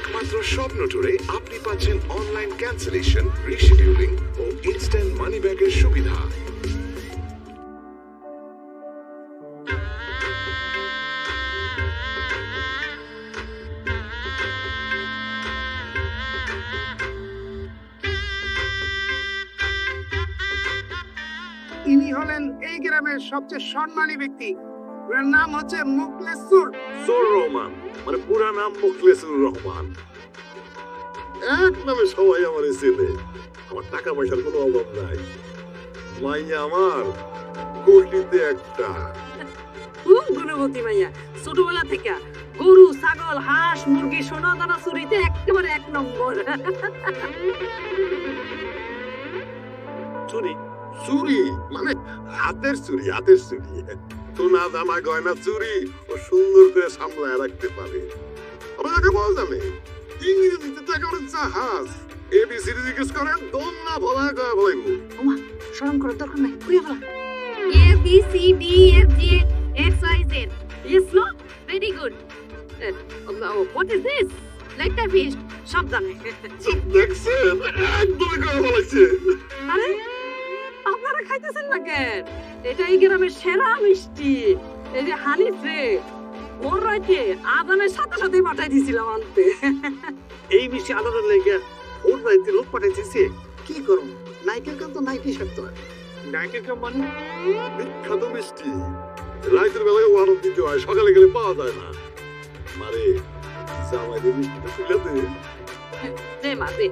একমাত্র স্বপ্ন ট্যুরে আপনি পাচ্ছেন অনলাইন ক্যান্সেলেশন, রিশিডিউলিং ও ইনস্ট্যান্ট মানি ব্যাকের সুবিধা। ইনি হলেন এই গ্রামের সবচেয়ে সম্মানী ব্যক্তি। ওর নাম হচ্ছে মুখলেসুর রহমান, মানে পুরা নাম মুখলেসুর রহমান। এক নামে সবাই আমার চেনে। আমার টাকা পয়সার কোনো অভাব নাই। মাইয়া আমার কোটিতে একটা। খুব গুণবতী মাইয়া, ছোটবেলা থেকে গরু, ছাগল, হাঁস, মুরগি, সোনা দানা চুরিতে একেবারে এক নম্বর। চুরি চুরি মানে হাতের চুরি, হাতের চুরি। সোনা দানা গয়না চুরি ও সুন্দর করে সামলায় রাখতে পারে। আপনাকে বলা যাবে ইংরেজিতে তো একেবারে জাহাজ। এবিসিডি জিজ্ঞেস করেন দোলনা ভোলা গয়া বলাইব। ওমা, শরম করার দরকার নাই, কইয়া বলা। A B C D F G X Y Z. Yes, no? Very good. What is this? Like the fish. সব জানে। দেখছেন একদমই করে বলেছে। আরে আপনারা খাইতেছেন না কেন? এটা এই গ্রামের সেরা মিষ্টি। এই যে হানিফে ওর রাইতে আদানের সাথে সাথেই পাঠাই দিছিলাম আনতে। এই মিষ্টি আলাদার লেগে ওর রাইতে লোক পাঠাইতেছে। কি করুন, নাইকের কাম তো নাইকি সারতে হয়। নাইকের কাম মানে বিখ্যাত মিষ্টি। রাইতের বেলায় ওয়ারত দিতে হয়, সকালে গেলে পাওয়া যায় না। মারে জামাইদের মিষ্টিটা তুলে দে। দে মা দে।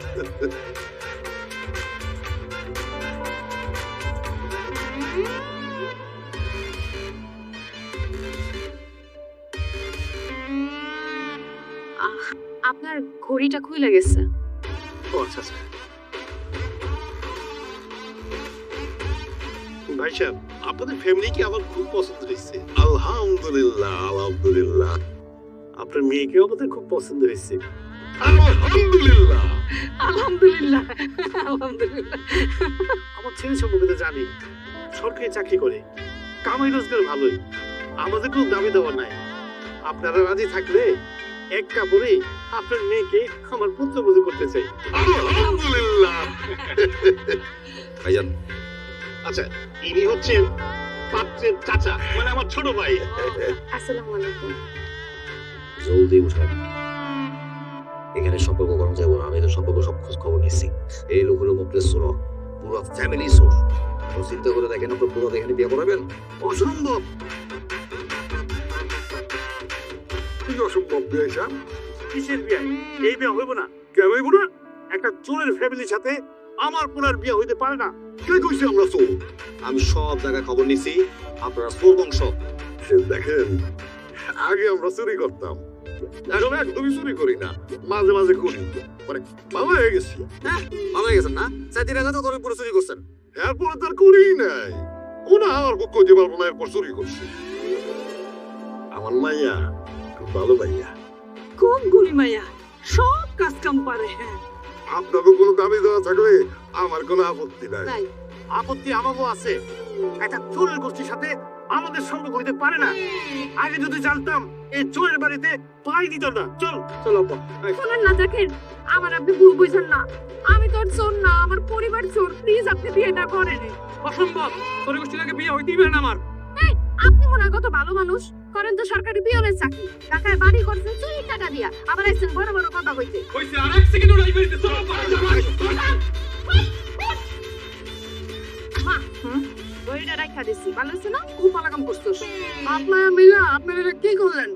আপনার ঘড়িটা খুলে গেছে। ও আচ্ছা আচ্ছা। ভাই সাহেব, আপনাদের ফ্যামিলি কি আমার খুব পছন্দ হয়েছে। আলহামদুলিল্লাহ, আলহামদুলিল্লাহ। আপনার মেয়েকেও আমাদের খুব পছন্দ হয়েছে। আলহামদুলিল্লাহ, আলহামদুলিল্লাহ, আলহামদুলিল্লাহ। আমার ছেলে সম্পর্কে তো জানি, সরকারি চাকরি করে, কামাই রোজগার ভালোই। আমাদের কোনো দাবি দেওয়া নাই। আপনারা রাজি থাকলে এক কাপড়ে আপনার মেয়েকে আমার পুত্রবধূ করতে চাই। আলহামদুলিল্লাহ। ভাইজান, আচ্ছা, ইনি হচ্ছেন পাত্রের চাচা, মানে আমার ছোট ভাই। আসসালামু আলাইকুম। জলদি উঠেন, এখানে সম্পর্ক করা যাবে না। আমি তো সম্পর্ক সব খোঁজ খবর নিচ্ছি। এই লোক হলো মুখলেসুর, পুরো ফ্যামিলি সোর। চিন্তা করে দেখেন আপনার পুরো এখানে বিয়ে করাবেন, অসম্ভব। কি অসম্ভব বিয়ে? কিসের বিয়ে? এই বিয়ে হইব না। কেন হইব না? একটা চোরের ফ্যামিলির সাথে আমার পুনার বিয়ে হইতে পারে না। কে কইছে আমরা চোর? আমি সব জায়গায় খবর নিছি, আপনারা সোর বংশ। দেখেন, আগে আমরা চুরি করতাম, এখন একদমই চুরি করি না, মাঝে মাঝে করি। মানে ভালো হয়ে গেছি। ভালো হয়ে গেছেন না? চাকরির আগে তো করে পুরো চুরি করছেন। এরপরে তার করিই নাই। কোন আমার কইতে পারবো না এরপর চুরি করছি। আমার মাইয়া খুব ভালো মাইয়া। খুব গুলি মাইয়া, সব কাজ কাম পারে। আপনাকে কোনো দাবি দেওয়া থাকলে আমার কোনো আপত্তি নাই। নাই, আপত্তি আমারও আছে। একটা চোরের গোষ্ঠীর সাথে আমাদের সম্পর্ক হইতে পারে না। আগে যদি জানতাম এই চোরের বাড়িতে পাই দিত না। চল চল আপা। শোনেন না জাকির, আমার আপনি ভুল বুঝছেন না। আমি তোর চোর না, আমার পরিবার চোর। প্লিজ আপনি বিয়েটা করেন। অসম্ভব, চোরের গোষ্ঠীর আগে বিয়ে হইতেই পারে না আমার। এই, আপনি মনে হয় কত ভালো মানুষ। করেন তো সরকারি বিয়ের চাকরি, টাকায় বাড়ি করছেন চুরি টাকা দিয়া, আবার আইছেন বড় বড় কথা কইতে। কইছে আর এক সেকেন্ডও লাইব্রেরিতে চল আপা। মা, ঘড়িটা রাখা দিছি, ভালো হইছে না? খুব ভালো কাম করছস। আপনারা মিলা আপনারা এটা কি করলেন?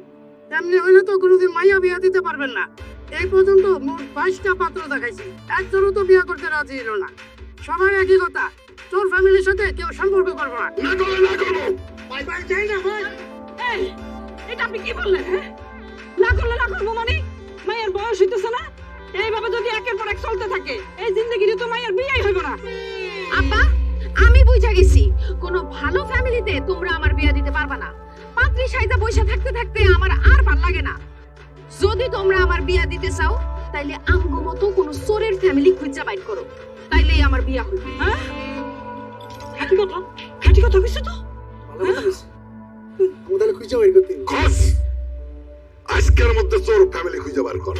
তেমনি হইলে তো কোনোদিন মাইয়া বিয়া দিতে পারবেন না। এই পর্যন্ত মোট 22টা পাত্র দেখাইছি, একজনও তো বিয়া করতে রাজি হলো না। সবার একই কথা, তোর ফ্যামিলির সাথে কেউ সম্পর্ক করবো না। না করলে না করবো। ভাই ভাই যাই না ভাই। এই, এটা আপনি কি বললেন? হ্যাঁ, না করলে না করবো মানে? মায়ের বয়স হইতেছে না? এইভাবে যদি একের পর এক চলতে থাকে, এই জিন্দেগিতে তো মায়ের বিয়েই হইব না। আব্বা, আমি বুঝা গেছি, কোনো ভালো ফ্যামিলিতে তোমরা আমার বিয়ে দিতে পারবা না। পাত্রী সাইজা বসে থাকতে থাকতে আমার আর ভাল লাগে না। যদি তোমরা আমার বিয়ে দিতে চাও, তাইলে আমগো মতো কোনো চোরের ফ্যামিলি খুঁজা বাইর করো, তাইলেই আমার বিয়ে হইব। হ্যাঁ, খাঁটি কথা কইছো তো? ভালো কথা কইছে। আজকের মধ্যে চোর ফ্যামিলি খুঁজে বার কর।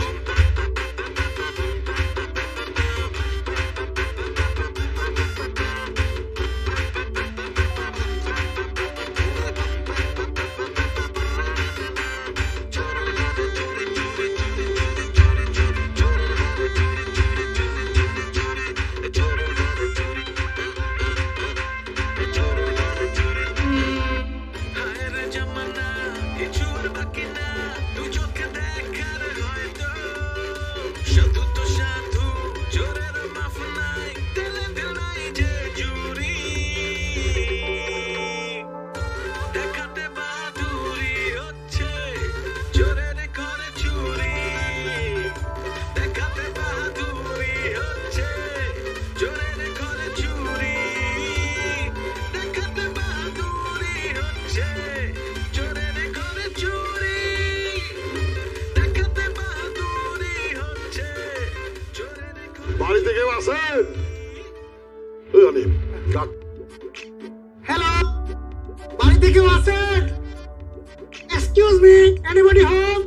আছেন? ওই অনিম, ডাক। হ্যালো, বাড়িতে কেউ আছেন? Excuse me, anybody home?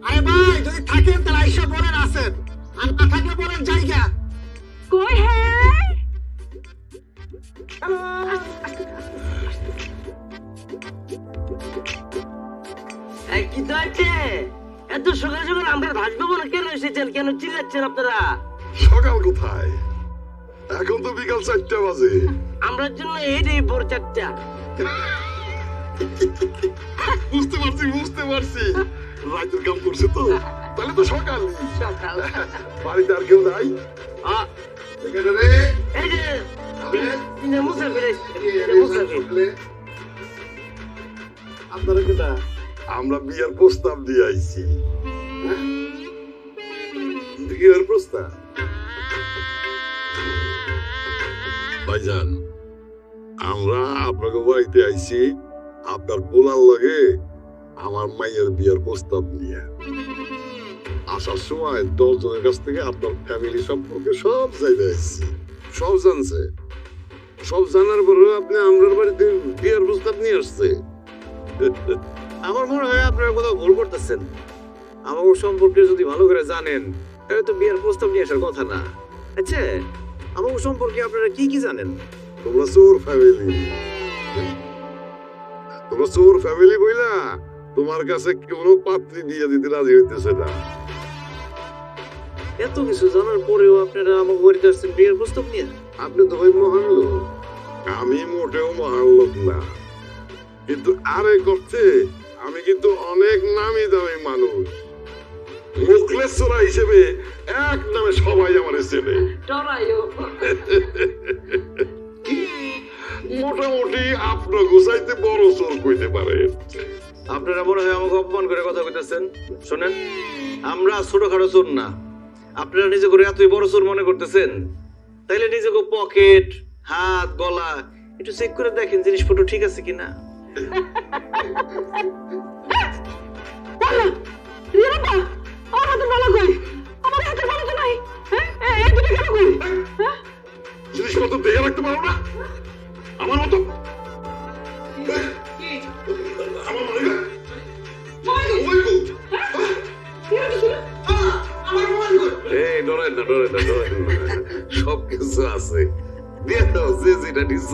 আরে ভাই, যদি থাকেন তাহলে আইসা বলেন আছেন, আর না থাকলে বলেন জায়গা। কই হ্যাঁ কি তো আছে? এত সকাল সকাল আমরা ভাসবো বলে কেন এসেছেন? কেন চিল্লাচ্ছেন আপনারা? সকাল কোথায়? এখন তো বিকাল 4টা বাজে। আমরা জন্য এই ভোর 4টা। বুঝতে পারছি রাতের কাম করছে তো, তাহলে তো সকাল। সকাল। বাড়িতে আর কেউ নাই? এখানে রে, এই যে মুসাফির এসেছে, মুসাফির। আপনারা কেটা? আমরা বিয়ের প্রস্তাব দিয়ে আইছি। বিয়ের প্রস্তাব? ভাইজান, আমরা আপনাকে বাড়িতে আইছি আপনার পোলার লাগে আমার মায়ের বিয়ের প্রস্তাব নিয়ে। আসার সময় 10 জনের কাছ থেকে আপনার ফ্যামিলি সম্পর্কে সব জায়গায় আসছি, সব জানছে। সব জানার পরেও আপনি আমার বাড়িতে বিয়ের প্রস্তাব নিয়ে আসছে। আমার মনে হয় আপনারা কোথাও ভুল করতেছেন। আমার সম্পর্কে যদি ভালো করে জানেন তাহলে তো বিয়ের প্রস্তাব নিয়ে আসার কথা না। আচ্ছা, আমার সম্পর্কে আপনারা কি কি জানেন? তোমরা চোর ফ্যামিলি, তোমরা চোর ফ্যামিলি বইলা তোমার কাছে কোনো পাত্রী বিয়ে দিতে রাজি হইতেছে না। এত কিছু জানার পরেও আপনারা আমার বাড়িতে আসছেন বিয়ের প্রস্তাব নিয়ে? আপনি তো ভাই মহান লোক, আমি মোটেও মহান লোক না, কিন্তু আরে করতে আমি কিন্তু অনেক নামি দামি মানুষ। মুখলেশ্বরা হিসেবে এক নামে সবাই আমার চেনে। ডরাইও মোটামুটি আপনার গোসাইতে বড় চোর কইতে পারে। আপনারা মনে হয় আমাকে অপমান করে কথা কইতেছেন। শোনেন, আমরা ছোটখাটো চোর না। আপনারা নিজে করে এতই বড় চোর মনে করতেছেন, তাইলে নিজেকে পকেট, হাত, গলা একটু চেক করে দেখেন জিনিসপত্র ঠিক আছে কিনা। আমার হাতে বলা কই? আমার হাতে বলা তো নাই। হ্যাঁ এই দুটো কেন কই? হ্যাঁ জিনিসপত্র দেখে রাখতে পারো না আমার মতো? আমার মনে হয় এই ডরেন না, ডরেন না, ডরেন না। সব কিছু আছে, দিয়ে দাও। যে যেটা নিচ্ছ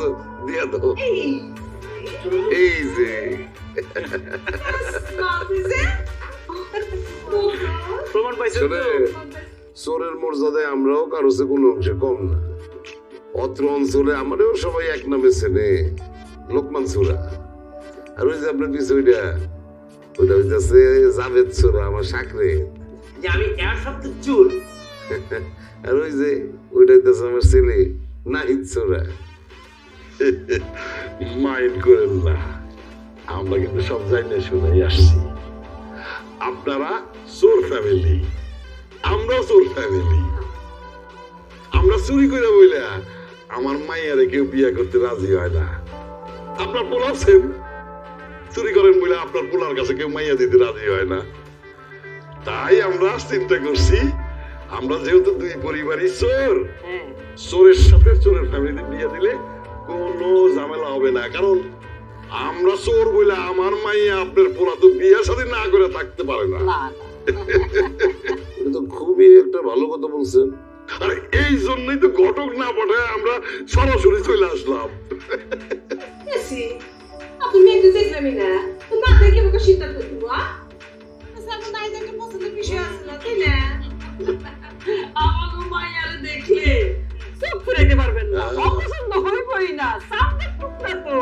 দিয়ে দাও। এই যে প্রমাণ পাইছেন তো? চোরের মর্যাদায় আমরাও কারো চেয়ে কোনো অংশে কম না। অত্র অঞ্চলে আমারও সবাই এক নামে চেনে, লোকমান চোরা। আর ওই যে আপনার পিছনে ওইটা হইতেছে জাভেদ চোরা, আমার সাকরে। যে আমি এর সবচেয়ে চুল। আর ওই যে ওইটা হইতেছে আমার ছেলে নাহিদ চোরা। মাইন্ড করেন না, আমরা কিন্তু সব জানি শুনেই আসছি। আপনারা চোর ফ্যামিলি, আমরাও চোর ফ্যামিলি। আমরা চুরি করে বইলে আমার মাইয়ারে কেউ বিয়ে করতে রাজি হয় না। আপনার পোলা সেম, চুরি করেন বলে আপনার পোলার কাছে কেউ মাইয়া দিতে রাজি হয় না। তাই আমরা চিন্তা করছি, আমরা যেহেতু দুই পরিবারই চোর, চোরের সাথে চোরের ফ্যামিলি বিয়ে দিলে কোনো ঝামেলা হবে না। কারণ আমরা চোর বলে আমার মাইয়া আপনার পোলা তো বিয়ের সাথে না করে থাকতে পারে না। এটা তো খুবই একটা ভালো কথা বলছেন। আর এই জন্যই তো ঘটক না পাঠায় আমরা সরাসরি চলে আসলাম। আপনি মেয়েকে দেখলামই না, তো না দেখে আমাকে সিদ্ধান্ত দিব। আমার নাই দেখে পছন্দের বিষয় আছে না, তাই না? আমাকে মাইয়ারে দেখলে চোখ ফিরাইতে পারবেন না, অপছন্দ হইবই না। সামনে টুকরা তো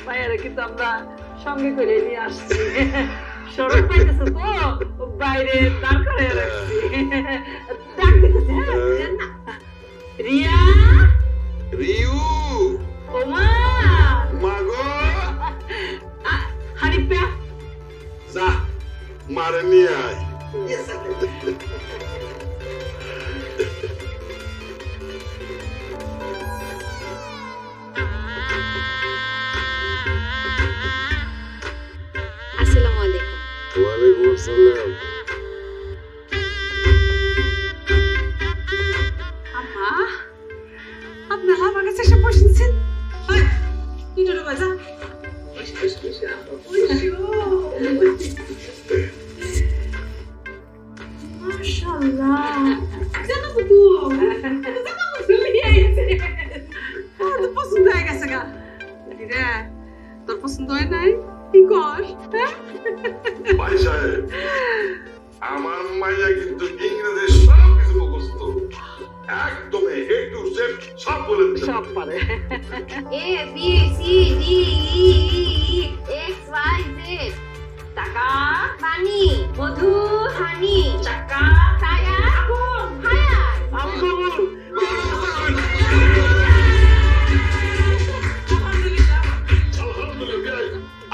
মাইয়ারে কিন্তু আমরা সঙ্গে করে নিয়ে আসছি। সরল পাইতেছে তো, বাইরে দাঁড় করে রাখছি। ডাক দিতেছে, হ্যাঁ না? রিয়া, রিউ, ওমা, মাগো, হারিপা, যা মারে নিয়ে আয়। আসসালামু আলাইকুম। ওয়ালাইকুম আসসালাম। মাশাআল্লাহ জানো তো তোর তো পছন্দ হয়ে গেছে গা রে তোর পছন্দ হয় নাই কি কর ভাই সাহেব আমার মাইয়া কিন্তু ইংরেজি সব কিছু মুখস্থ একদম A to Z সব বলে দিতে সব পারে A B C D E X Y Z টাকা পানি মধু হানি টাকা ছায়া কোন হায়া আমি বলবো আলহামদুলিল্লাহ,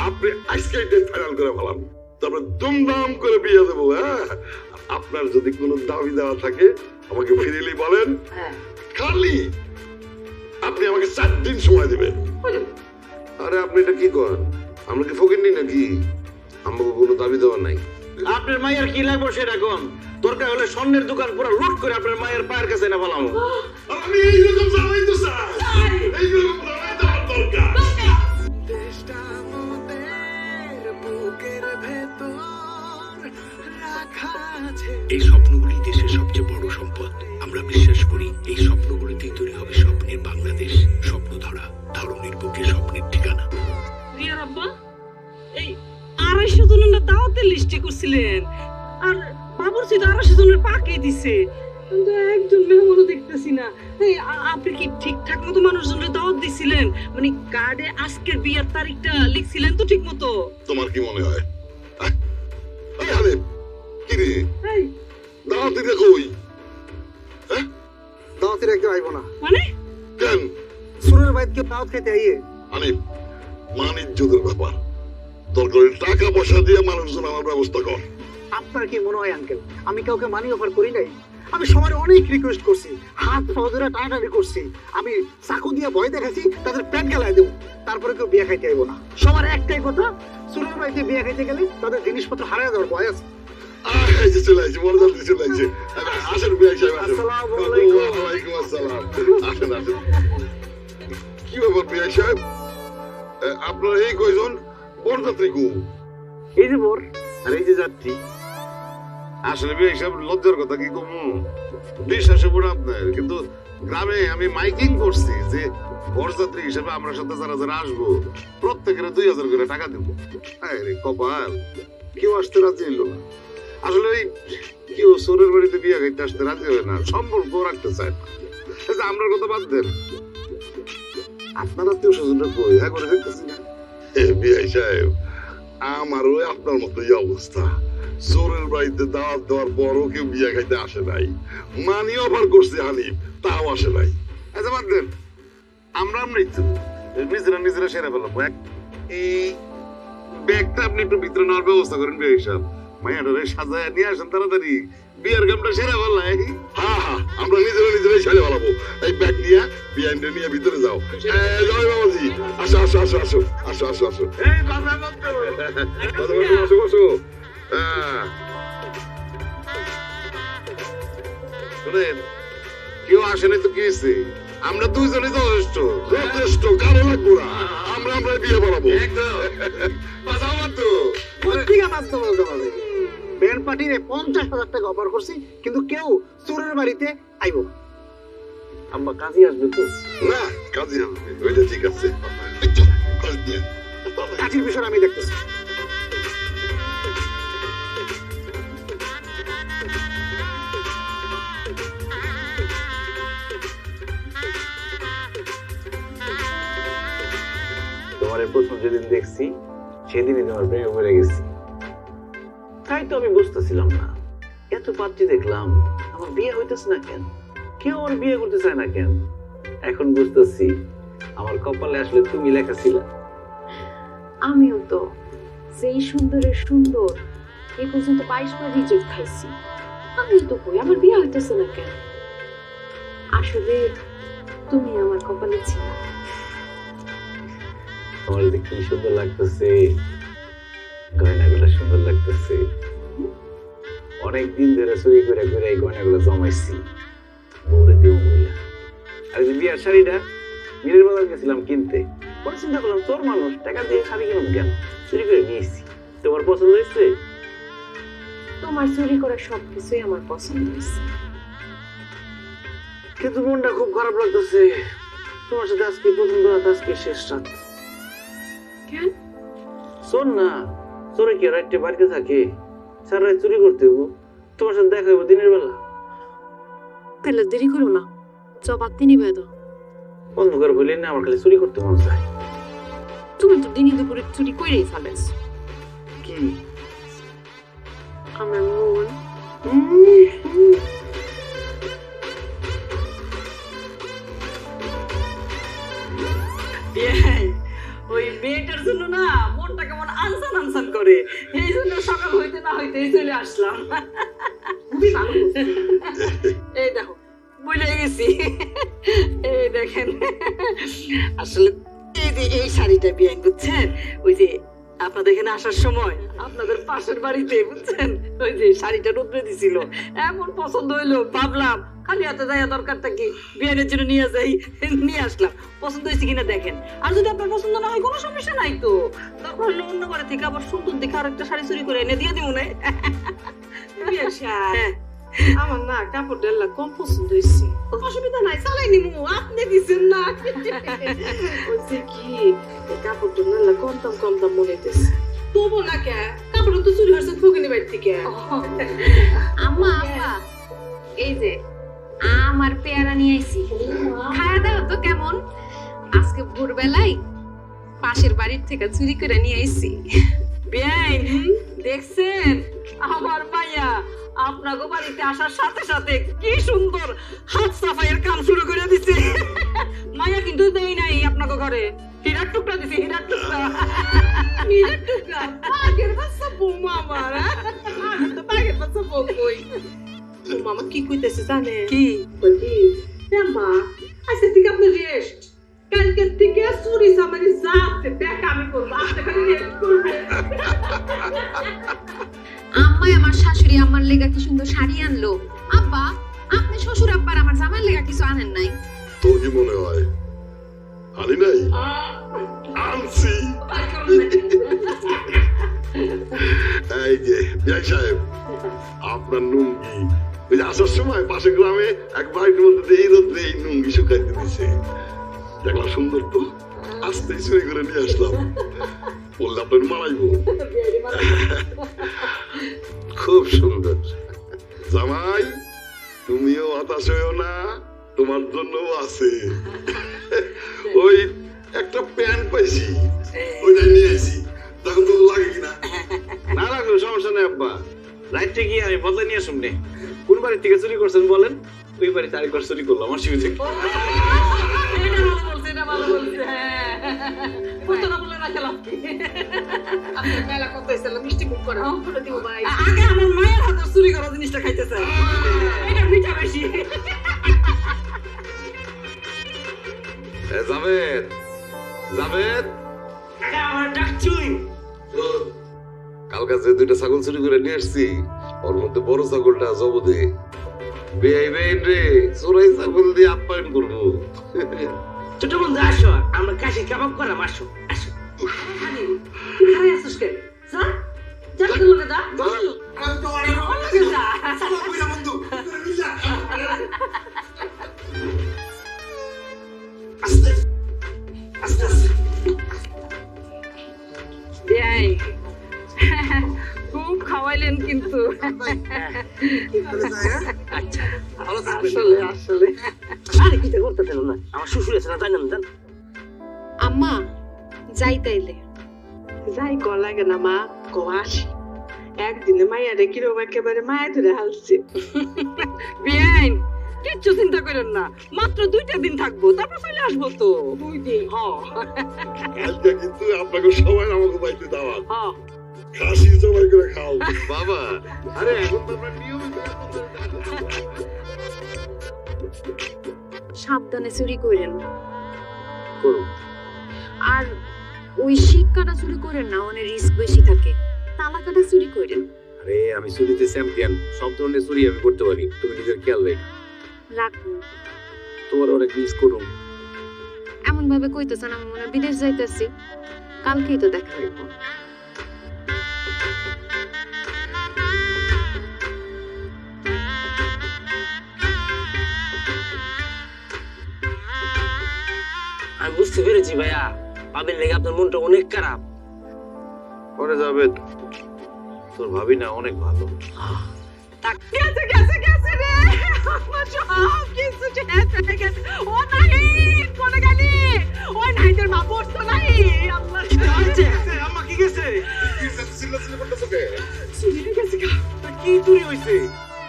আপনি আজকে ফাইনাল করে ফেলান তারপরে দুমদাম করে বিয়ে দেবো। হ্যাঁ, আপনার যদি কোনো দাবি দেওয়া থাকে আমাকে ফিরিলি বলেন, খালি আপনি আমাকে 4 দিন সময় দেবেন। আরে আপনি এটা কি করেন? আমরা কি ফকিরনি নাকি? আমাকে কোনো দাবি দেওয়া নাই। আপনার মায়ের কি লাগবে সেটা কোন? দরকার হলে স্বর্ণের দোকান পুরো লুট করে আপনার মায়ের পায়ের কাছে না ফেলাম। আমি এইরকম জানাই তো চাই, এইরকম জানাই তো আমার দরকার। এই স্বপ্নগুলি দেশের সবচেয়ে বড় সম্পদ। আমরা বিশ্বাস করি এই স্বপ্নগুলিতেই তৈরি হবে স্বপ্নের বাংলাদেশ। স্বপ্ন ধরা ধরনের বুকে স্বপ্নের ঠিকানা। রিয়া আব্বা এই 250 জনের না দাওয়াতের লিস্টে করছিলেন আর বাবুর্চি তো 250 জনের পাকে দিছে কিন্তু একজন মেহমানও দেখতেছি না। এই আপনি কি ঠিকঠাক মতো মানুষজনের দাওয়াত দিছিলেন? মানে কার্ডে আজকের বিয়ের তারিখটা লিখছিলেন তো ঠিক মতো? তোমার কি মনে হয়? এই হানিফ, কি রে এই দাওয়াত দিতে কই? দাওয়াতের একদম আইব না। মানে কেন? সুরের বাইত কে দাওয়াত খাইতে আইয়ে। হানিফ, মান ইজ্জতের ব্যাপার, দরকার হলে টাকা পয়সা দিয়ে মানুষজন আমার ব্যবস্থা কর। আপনার কি মনে হয় আঙ্কেল আমি কাউকে মানি অফার করি নাই? আমি সবার অনেক রিকোয়েস্ট করছি, হাত পা ধরে টানাটানি করছি, আমি চাকু দিয়ে ভয় দেখাচ্ছি তাদের পেট গেলায় দেবো, তারপরে কেউ বিয়ে খাইতে আইব না। সবার একটাই কথা, সুরের বাড়িতে বিয়ে খাইতে গেলে তাদের জিনিসপত্র হারায় দেওয়ার ভয় আছে। এই যে চলে আসছে, বড় জলদি চলে আসছে। আসেন বিআই সাহেব, আসেন। আসসালামু আলাইকুম। ওয়ালাইকুম আসসালাম। আসেন আসেন। কি ব্যাপার বিআই সাহেব, আপনার এই কয়জন বরযাত্রী কো? এই যে বোর আর এই যে যাত্রী। আসলে বিআই সাহেব লজ্জার কথা কি কমু, বিশ্বাসে পুরো আপনার, কিন্তু গ্রামে আমি মাইকিং করছি যে বরযাত্রী হিসেবে আমরা সাথে যারা যারা আসবো প্রত্যেকের 2000 করে টাকা দেবো। আরে কপাল, কেউ আসতে রাজি হইলো না। আসলে ওই কেউ সোরের বাড়িতে বিয়ে খাইতে আসতে রাজি হয় না, সম্পর্ক রাখতে চায় না। আচ্ছা, আপনার কথা বাদ দেন, আপনার আত্মীয় স্বজনরা কই? হ্যাঁ করে দেখতেছি না। বিআই সাহেব, আমারও আপনার মতোই অবস্থা। সোরের বাড়িতে দাওয়াত দেওয়ার পরও কেউ বিয়ে খাইতে আসে নাই, মানি অফার করছে হানিফ, তাও আসে নাই। আচ্ছা বাদ দেন, আমরা নিজেরা নিজেরা সেরে ফেলবো। এই ব্যাগটা আপনি একটু ভিতরে নেওয়ার ব্যবস্থা করেন বিআই সাহেব, মাইয়াটারে সাজায় নিয়ে আসেন তাড়াতাড়ি, বিয়ের গামটা সেরে ফেলাই। হ্যাঁ হ্যাঁ, আমরা নিজেরাই সেরে ফেলাবো। এই ব্যাগ নিয়ে বিয়ানটা নিয়ে ভিতরে যাও। জয় বাবাজি, আসো আসো আসো আসো আসো আসো আসো। এই বাবা বসো বসো। শুনেন, কেউ আসেনি তো কি হয়েছে? আমরা দুইজনই যথেষ্ট, যথেষ্ট, কারো লাগবো না। আমরা বিয়ে বানাবো। ব্যান্ড পার্টিরে 50,000 টাকা অফার করছি, কিন্তু কেউ চোরের বাড়িতে আইব না। আম্মা কাজী আসবে তো? না, কাজী আসবে, ওইটা ঠিক আছে। কাজীর বিষয় আমি দেখতেছি। তোমার প্রথম যেদিন দেখছি সেদিনই তোমার প্রেমে পড়ে গেছি। তাই তো আমি বুঝতেছিলাম না, এত পাত্রী দেখলাম, আমার বিয়ে হইতেছে না কেন, কেউ আমার বিয়ে করতে চায় না কেন। এখন বুঝতেছি আমার কপালে আসলে তুমি লেখা ছিল। আমিও তো সেই সুন্দরের সুন্দর এই পর্যন্ত 22 বার রিজেক্ট খাইছি। আমিও তো কই আমার বিয়ে হইতেছে না কেন। আসলে তুমি আমার কপালে ছিল। তোমার যে কি সুন্দর লাগতেছে, গয়নাগুলো সুন্দর লাগতেছে। অনেকদিন ধরে চুরি করে করে এই গয়নাগুলো জমাইছি, বউরে দেবো বইলা। আর যে বিয়ার শাড়িটা মিরের বাজার গেছিলাম কিনতে, পরে চিন্তা করলাম তোর মানুষ টাকা দিয়ে শাড়ি কিনুম কেন, চুরি করে নিয়ে এসেছি। তোমার পছন্দ হয়েছে? তোমার চুরি করা সবকিছুই আমার পছন্দ হয়েছে। কিন্তু মনটা খুব খারাপ লাগতেছে, তোমার সাথে আজকে প্রথম রাত, আজকে শেষ রাত। কেন? শোন না, চোরে কি রাত্রে বাড়িতে থাকে? সারা রাত চুরি করতে হইব, তোমার সাথে দেখা হইব দিনের বেলা। তাহলে দেরি করো না, চপাত্তি নিবে তো। অন্ধকার বলে না, আমার খালি চুরি করতে মন চায়। তুমি তো দিনই দুপুরে চুরি করেই ফেলেছ। কি? আমার মন। ওই মেয়েটার জন্য না মনটা কেমন আনসান আনসান করে, এই জন্য সকাল হইতে না হইতেই চলে আসলাম। এই দেখো বলে গেছি, এই দেখেন আসলে এই যে এই শাড়িটা বিয়ে বুঝছেন, ওই যে আপনাদের এখানে আসার সময় আপনাদের পাশের বাড়িতে বুঝছেন ওই যে শাড়িটা রোদ্রে দিছিল, এমন পছন্দ হইলো ভাবলাম খালি হাতে যাইয়া দরকারটা কি বিয়ের জন্য নিয়ে যাই, নিয়ে আসলাম। পছন্দ হয়েছে কিনা দেখেন, আর যদি আপনার পছন্দ না হয় কোনো সমস্যা নাই তো, দরকার হলে অন্য বাড়ি থেকে আবার সুন্দর দেখে আর একটা শাড়ি চুরি করে এনে দিয়ে দিব না। আমার না কাপড় ডাল্লা কম পছন্দ হয়েছে। অসুবিধা নাই, চালাই নিমু, আপনি দিছেন না। বলছে কি কাপড় ডাল্লা কম দাম মনে হইতেছে। তবু না কে কাপড় তো চুরি হয়েছে ফকিনি বাড়ি থেকে। আম্মা আম্মা, এই যে আমার পেয়ারা নিয়ে আইছি, খায়া দাও তো কেমন। আজকে ভোরবেলায় পাশের বাড়ির থেকে চুরি করে নিয়ে আইছি। বেআইন দেখছেন আমার মাইয়া আপনাকে বাড়িতে আসার সাথে সাথে কি সুন্দর হাত সাফাইয়ের কাম শুরু করে দিছে। মাইয়া কিন্তু দেই নাই আপনাকে ঘরে, হীরার টুকরা দিছে, হীরার টুকরা। হীরার টুকরা বাঘের বাচ্চা বৌমা আমার, আমি তো বাঘের বাচ্চা বউ কই। মামা কি কইতেছে জানে? কি বলি মা আজকে থেকে আপনি রেস্ট, কালকে থেকে চুরি সামারি যাতে দেখা আমি করবো, আপনি খালি রেস্ট করবেন। আম্মাই আমার শাশুড়ি আমার লেগা কি সুন্দর শাড়ি আনলো। আব্বা আপনি শ্বশুর আব্বার আমার জামাই লেগা কিছু আনেন নাই? তোর কি মনে হয় আনি নাই? আনছি। এই যে বিআই সাহেব, আপনার নুঙ্গি ওই যে আসার সময় পাশে গ্রামে এক বাড়ির মধ্যে এই রোদ্রে এই নুঙ্গি শুকাইতে দিছে, দেখলাম সুন্দর তো, আস্তে চুরি করে নিয়ে আসলাম। বললে আপনার মারাইবো। খুব সুন্দর জামাই, তুমিও হতাশ হইও না, তোমার জন্য আছে। ওই একটা প্যান্ট পাইছি, ওইটা নিয়ে আসি, তখন তো লাগে কিনা? না লাগলো সমস্যা নেই আব্বা, রাইটে গিয়ে আমি বদলে নিয়ে আসুন নে। কোন বাড়ি থেকে চুরি করছেন বলেন, ওই বাড়িতে আরেকবার চুরি করলাম, অসুবিধা কি? এটা ভালো বলছে, এটা ভালো বলছে। পুতনা বলে না খেলাম কি? আপনি মেলা কত হইছিল মিষ্টি মুখ করে করে দিব ভাই। আগে আমার মায়ের হাতে চুরি করা জিনিসটা খাইতে চাই, এটা মিঠা বেশি। জাভেদ, জাভেদ, আমার ডাকছুই কাল কাছে দুইটা ছাগল চুরি করে নিয়ে আসছি, ওর মধ্যে বড় ছাগলটা জবদে। বেআই বেআইন রে, চোরাই ছাগল দিয়ে আপ্যায়ন করবো। ছোট বন্ধু আসো, আমরা কাশি কাবাব করাম, আসো আসো। খারাই আসিস কেন? যা যা তোর লগে যা, ওর লগে যা। বেআই, খুব খাওয়াইলেন কিন্তু। আসলে আসলে আরে কি করতে দেন না, আমার শ্বশুর আছে না জানেন জান। আম্মা যাই তাইলে। যাই ক লাগে না মা, ক আসি। একদিনে মাইয়ারে কিরকম একেবারে মায়া ধরে হালছে। বেআইন কিচ্ছু চিন্তা করেন না, মাত্র 2টা দিন থাকবো, তারপর চলে আসবো তো। 2 দিন? কালকে কিন্তু আপনাকে সবাই আমাকে বাড়িতে দাওয়াত, হ্যাঁ খাসি জবাই করে খাও বাবা। আরে এখন তো আমরা নিয়মিত সাবধানে চুরি করেন, করুন। আর ওই শিক্ষাটা চুরি করেন না, অনেক রিস্ক বেশি থাকে। তালাকাটা চুরি করেন। আরে আমি চুরিতে চ্যাম্পিয়ন, সব ধরনের চুরি আমি করতে পারি, তুমি নিজের খেয়াল রাখো। রাখুন। তোমার অনেক মিস করুন। এমন এমন ভাবে কইতেছেন আমি মনে হয় বিদেশ যাইতেছি, কালকেই তো দেখা হইব। আমি বুঝতে পেরেছি ভাইয়া, ভাবির লেগে আপনার মনটা অনেক খারাপ। পরে যাবে, তোর ভাবি না অনেক ভালো। গেছে গেছে গেছে রে, আমার সব কিছু শেষ হয়ে গেছে। ও নাহিদ, কোনে গেলি? ও নাহিদের মা পড়তো নাই, আল্লাহ আম্মা কি গেছে? চুরি হয়ে গেছে গা। কি চুরি হইছে?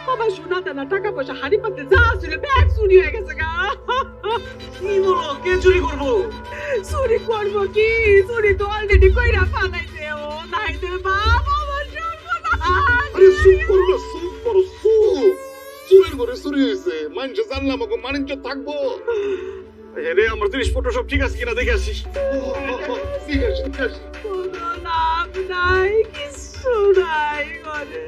বাবা শোনা দানা টাকা পয়সা হাড়ি পাতে যা ছিল ব্যাগ চুরি হয়ে গেছে গা। কি বলো, কে চুরি করবো? চুরি করবো কি, চুরি তো অলরেডি কইরা পালাইছে। ও নাহিদের বাপ আমার সর্বনাশ। আরে চুপ করো না, চুপ করো, চুপ। চুরির ঘরে চুরি হয়েছে, মানুষ জানলাম আমাকে মানিজ্য থাকবো। রে আমার জিনিসপত্র সব ঠিক আছে কিনা দেখে আসি। ঠিক আছে, ঠিক আছে। কোনো লাভ নাই, কিছু নাই ঘরে।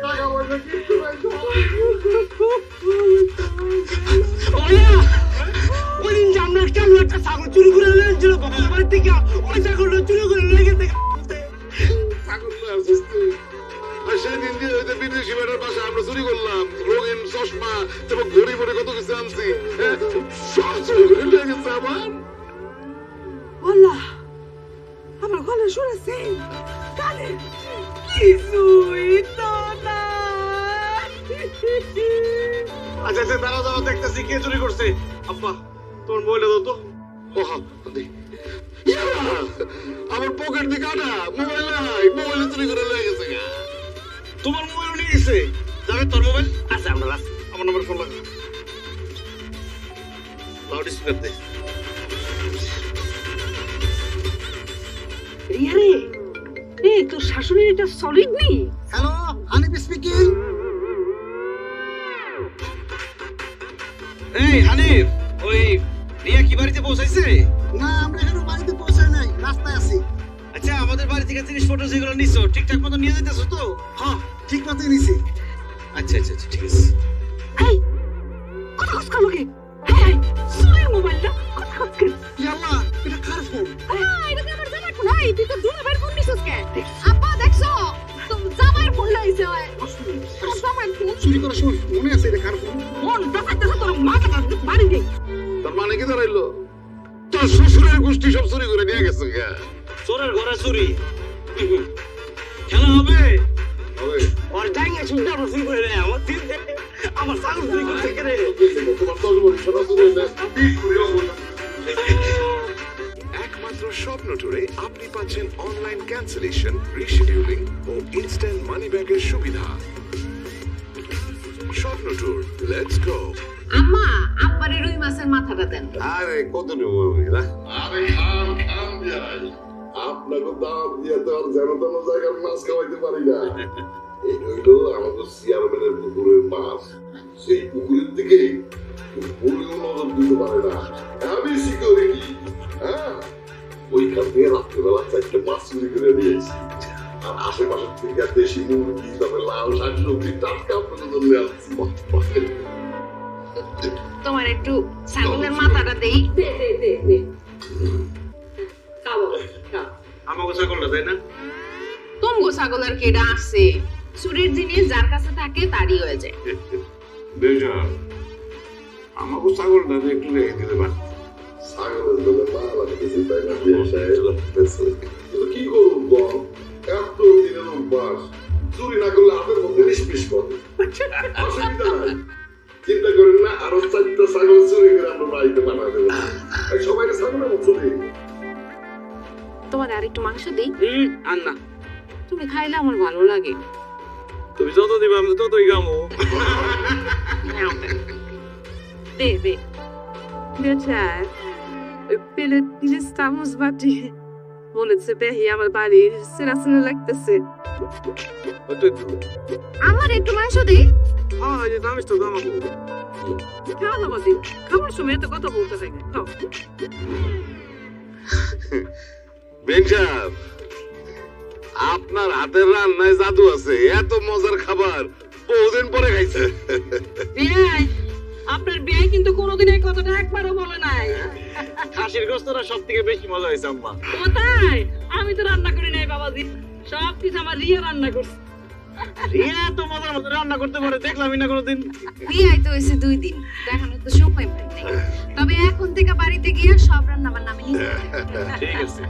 টাকা পয়সা কিচ্ছু নাই তো। ওই দিন যে আমরা একটা ছাগল চুরি করে এনেছিল বাবার বাড়ি থেকে, ওই ছাগলটা চুরি করে লেগে থেকে ছাগল না আসিস তুই। আর সেদিন যে ওই যে বিদেশি বেটার বাসা আমরা চুরি করলাম, রঙিন চশমা, তারপর ঘড়ি ফড়ি কত কিছু আনছি, হ্যাঁ? সব চুরি করে নিয়ে গেছে আমার। আল্লাহ, আমার গলা শুনেছে কানে কিছুই তো নাই। আচ্ছা আচ্ছা, দাঁড়া দাঁড়া, দেখতেছি কে চুরি করছে। আব্বা তোমার মোবাইলটা দাও তো। ওহা, দে। ইয়া! আমার পকেট দিকে আটা, মোবাইল নাই, মোবাইল চুরি করে নিয়ে গেছে গা। তোমার মোবাইল নিয়ে গেছে? যাবে তোর মোবাইল? আচ্ছা আমরা আসি। আমার নাম্বার ফোন লাগা, লাউড স্পিকার দে। রিয়া রে, এই তোর শাশুড়ির এটা সলিড নেই। Hello, Hanif speaking. এই হানিফ, ওই রিয়া কি বাড়িতে পৌঁছাইছে? না, আমরা এখনো বাড়িতে পৌঁছাই নাই, রাস্তায় আছি। আচ্ছা, আমাদের বাড়ি থেকে জিনিসপত্র যেগুলো নিছো ঠিকঠাক মতো নিয়ে যেতেছো তো? হ্যাঁ, ঠিক মতোই নিছি। আচ্ছা আচ্ছা আচ্ছা, ঠিক আছে। এই কথা কথা লোকে, এই চুরির মোবাইলটা কথা কথা। ইয়াল্লা, এটা কার ফোন? এটা তো আমার জামাই ফোন। এই তুই তো দুলাভাইয়ের ফোন নিছিস কে? আপা দেখছো, তো জামাইয়ের ফোন লাইছে। তোর জামাইয়ের ফোন চুরি করার সময় মনে আছে এটা কার ফোন? ফোন দেখাইতেছে তোর মাথাটা বাড়ি দে। তার মানে কি দাঁড়াইলো? তোর শ্বশুরের গোষ্ঠী সব চুরি করে নিয়ে গেছে গা। চোরের ঘরে চুরি, খেলা হবে। হবে। ওর জায়গা সুন্দর চুরি করে নেয়, আমার দিন থেকে আমার ছাগল চুরি করতে কে রে? তোমার 10 বছর সোনা চুরি হয়ে যায়, ঠিক করে হবে না। একমাত্র স্বপ্ন ট্যুরে আপনি পাচ্ছেন অনলাইন ক্যান্সেলেশন, রিশিডিউলিং ও ইনস্ট্যান্ট মানি ব্যাগের সুবিধা। স্বপ্ন ট্যুর, লেটস গো। আম্মা, আব্বারে রুই মাছের মাথাটা দেন। আরে কত নেব আমি না? আরে খান খান যাই, আপনাকে দাওয়াত দিয়ে তো আর যেন তেন জায়গার মাছ খাওয়াইতে পারি না। এই হইলো আমাদের চেয়ারম্যানের পুকুরের মাছ, সেই পুকুরের দিকে পুলিও নজর দিতে পারে না। আমি সিকিউরিটি, হ্যাঁ, ওইখান থেকে রাত্রিবেলা 4টে মাছ চুরি করে নিয়েছি। আর আশেপাশের থেকে দেশি মুরগি, তবে লাল শাক সবজি টাটকা আপনাদের জন্য আনছি। তোমার একটু ছাগলের মাথাটা দেই। দে দে দে দে। খাও খাও। আমাকে ছাগলটা তাই না? তোমগো ছাগলের কেডা আছে? চুরির জিনিস যার কাছে থাকে তারই হয়ে যায়। বেজা, আমাকে ছাগলটা একটু রেখে দিতে পার। ছাগলের জন্য ভালো লাগতেছে, তাই না? কি করুন বল, এত দিনের অভ্যাস, চুরি না করলে হাতের মধ্যে নিষ্পিস করে। অসুবিধা নাই, চিন্তা করেন না, আরো 4টা ছাগল চুরি করে আমরা বাড়িতে বানা দেবো। সবাই ছাগলের মতো চুরি। তোমার আর একটু মাংস দিই, আর না, তুমি খাইলে আমার ভালো লাগে। তুমি যত দিবে আমি ততই গামো। দে দে। বেটা, ওই পেলে 30 চামচ বাটি মনে হচ্ছে বেহি আমার বাড়ির সেরা সেরা লাগতেছে। আমার একটু মাংস দিই। হ্যাঁ, এই যে দামিস তো গামাবো। খাওয়া দাওয়া দিই, খাবার সময় এত কথা বলতে থাকে। খাও। বেঞ্জাম, আপনার হাতের রান্নায় জাদু আছে, এত মজার খাবার বহুদিন পরে খাইছে। এই আপনার বিয়ে কিন্তু কোনোদিন এই কথাটা একবারও বলে নাই। খাসির গোস্তটা সব থেকে বেশি মজা হয়েছে আম্মা। ও তাই? আমি তো রান্না করি নাই বাবাজি, সব কিছু আমার রিয়া রান্না করছে। রিয়া তো মজার মতো রান্না করতে পারে, দেখলামই না কোনোদিন। বিয়ে তো হয়েছে 2 দিন, দেখানোর তো সময় পাই নাই। তবে এখন থেকে বাড়িতে গিয়ে সব রান্না বান্না আমি নিজে ঠিক আছে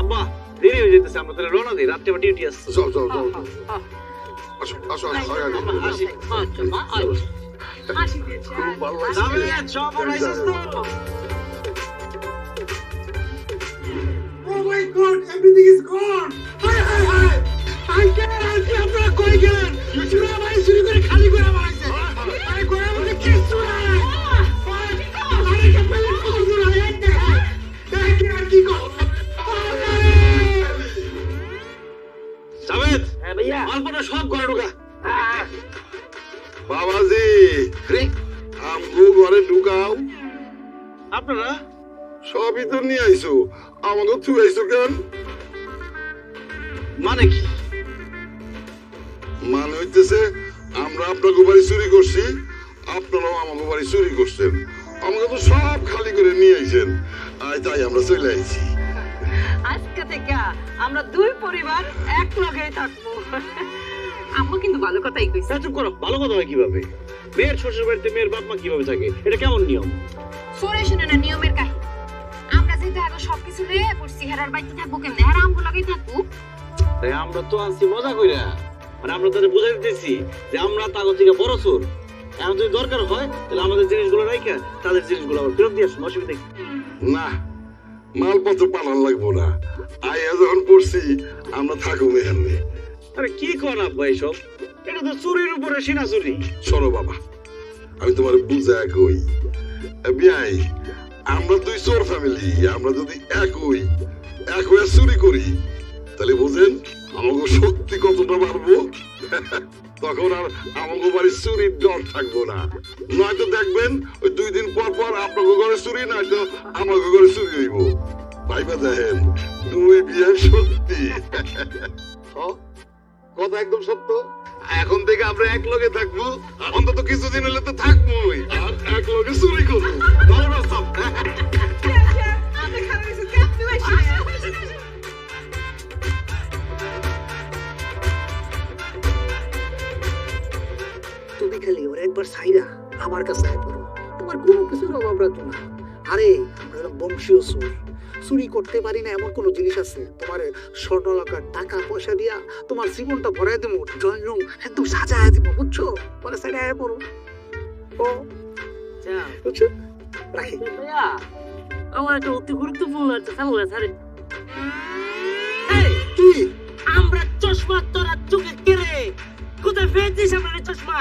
আব্বা, দেরি হয়ে যেতেছে, আমরা তাহলে রওনা দিই, রাত্রে আবার ডিউটি আছে। চল চল চল চল। আসো আসো আসো আগে। আম্মা আসি। আচ্ছা মা, আসি দিয়েছে। খুব ভালো লাগছে। যাবে, সব আইসিস তো? Oh my God, everything is gone! Hi, hi, hi! I can't আজকে আপনারা কই গেলেন? চুরি আমার চুরি করে খালি করে মারাইছে। আরে ঘরের মধ্যে কিচ্ছু নাই। আরে কে পেলে কিছু নাই, এই দেখেন। দেখেন আর কি করছে? জাভেদ, হ্যাঁ ভাইয়া। মালপত্র সব ঘরে ঢোকা। বাবাজি আমগো ঘরে ঢুকাও। আপনারা সবই তো নিয়ে আইছো, আমাকে তুই আইছো কেন? মানে কি? মানে হইতেছে আমরা আপনাকে বাড়ি চুরি করছি, আপনারাও আমাকে বাড়ি চুরি করছেন, আমাকে তো সব খালি করে নিয়ে আইছেন, তাই আমরা চলে আইছি। আজকে থেকে আমরা দুই পরিবার এক লগেই থাকবো। আম্মা কিন্তু ভালো কথাই কইছে। চুপ করো, ভালো কথা হয় কিভাবে? মেয়ের শ্বশুর বাড়িতে মেয়ের বাপ মা কিভাবে থাকে, এটা কেমন নিয়ম? সরে শুনে না নিয়মের কাহিনী। আমরা যেটা আগে সবকিছু লইয়া পড়ছি, হেরার বাড়িতে থাকবো কেমনে? হেরা আমগো লাগেই থাকবো। তাই আমরা তো আছি মজা কইরা, মানে আমরা তাদের বুঝাই দিতেছি যে আমরা তাগো থেকে বড় চোর। এখন যদি দরকার হয় তাহলে আমাদের জিনিসগুলো রাইখা তাদের জিনিসগুলো আবার ফেরত দিয়ে আসুন, অসুবিধা কি? না, মালপত্র পালান লাগবো না, আইয়া যখন পড়ছি আমরা থাকবো এখানে। আরে কি কর আব্বা এসব? এটা তো চুরির উপরে সিনা চুরি। সরো বাবা, আমি তোমার বুঝায় কই, বিয়াই আমরা দুই চোর ফ্যামিলি, আমরা যদি এক হয়ে চুরি করি তাহলে বুঝেন আমাকে শক্তি কতটা বাড়বো। তখন আর আমাকে বাড়ির চুরির ডর থাকবো না। নয়তো দেখবেন ওই 2 দিন পর পর আপনাকে ঘরে চুরি, নয়তো আমাকে ঘরে চুরি হইব। ভাইবা দেখেন, 2 বিয়ের সত্যি। কথা একদম সত্য। এখন থেকে আমরা এক লগে থাকবো, অন্তত কিছুদিন হলে তো থাকবোই, আর এক লগে চুরি করবো। ভালো রাস্তাম। তুমি খালি ওর একবার সাইরা আমার কাছে আয় করো, তোমার কোনো কিছুর অভাব রাখবো না। আরে আমরা হলাম বংশীয় চোর, চুরি করতে পারি না এমন কোন জিনিস আছে? তোমার স্বর্ণলকার টাকা পয়সা দিয়া তোমার জীবনটা ভরাই দেবো, ড্রয়িং রুম একদম সাজায় দিব, বুঝছো? পরে সাইডে আয় পড়ো। ও বুঝছো, রাখি। ভাইয়া, আমার একটা অতি গুরুত্বপূর্ণ একটা ঝামেলা স্যার। কি আমরা চশমা তোরা চোখে কেড়ে কোথায় পেয়েছিস আমরা এই চশমা?